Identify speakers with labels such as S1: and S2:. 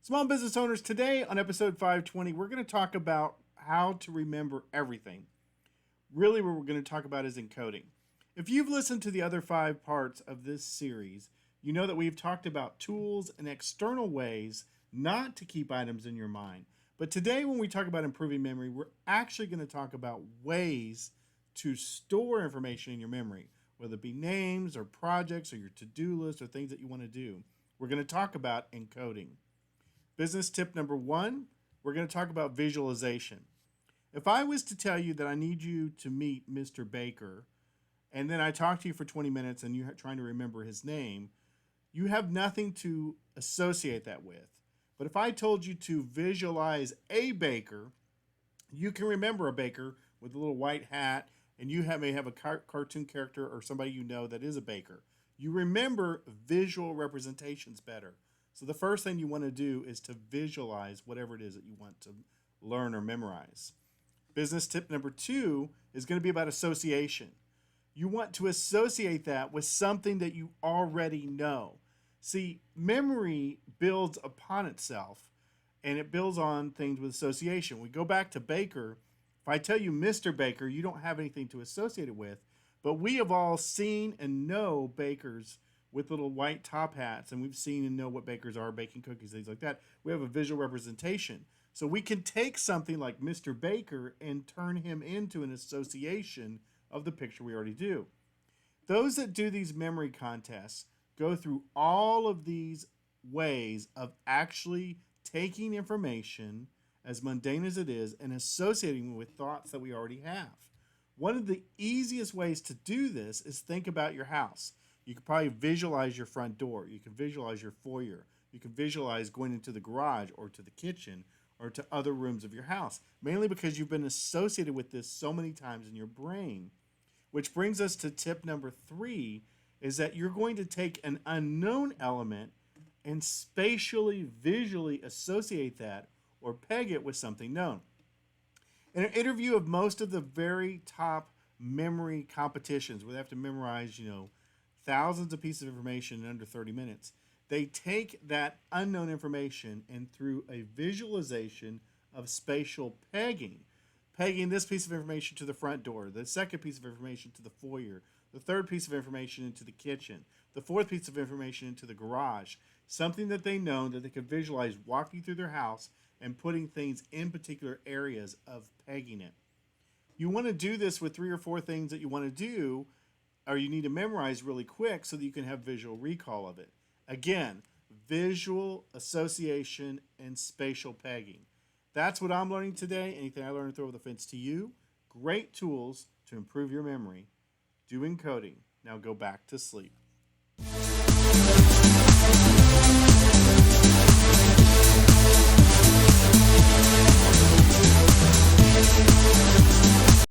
S1: Small business owners, today on episode 520, we're going to talk about how to remember everything. Really, what we're going to talk about is encoding. If you've listened to the other 5 parts of this series, you know that we've talked about tools and external ways not to keep items in your mind. But today, when we talk about improving memory, we're actually going to talk about ways to store information in your memory, whether it be names or projects or your to-do list or things that you want to do. We're going to talk about encoding. Business tip number 1, we're going to talk about visualization. If I was to tell you that I need you to meet Mr. Baker, and then I talk to you for 20 minutes and you're trying to remember his name, you have nothing to associate that with. But if I told you to visualize a baker, you can remember a baker with a little white hat, and you may have a cartoon character or somebody you know that is a baker. You remember visual representations better. So the first thing you want to do is to visualize whatever it is that you want to learn or memorize. Business tip number 2 is going to be about association. You want to associate that with something that you already know. See, memory builds upon itself, and it builds on things with association. We go back to Baker. If I tell you Mr. Baker, you don't have anything to associate it with, but we have all seen and know bakers with little white top hats, and we've seen and know what bakers are, baking cookies, things like that. We have a visual representation. So we can take something like Mr. Baker and turn him into an association of the picture we already do. Those that do these memory contests go through all of these ways of actually taking information, as mundane as it is, and associating it with thoughts that we already have. One of the easiest ways to do this is think about your house. You can probably visualize your front door. You can visualize your foyer. You can visualize going into the garage or to the kitchen or to other rooms of your house, mainly because you've been associated with this so many times in your brain. Which brings us to tip number 3, is that you're going to take an unknown element and spatially, visually associate that or peg it with something known. In an interview of most of the very top memory competitions where they have to memorize, thousands of pieces of information in under 30 minutes, they take that unknown information and through a visualization of spatial pegging this piece of information to the front door, the second piece of information to the foyer, the third piece of information into the kitchen, the fourth piece of information into the garage, something that they know that they could visualize walking through their house and putting things in particular areas of pegging it. You want to do this with 3 or 4 things that you want to do, or you need to memorize really quick so that you can have visual recall of it. Again, visual association and spatial pegging. That's what I'm learning today. Anything I learn to throw over the fence to you. Great tools to improve your memory. Do encoding. Now go back to sleep.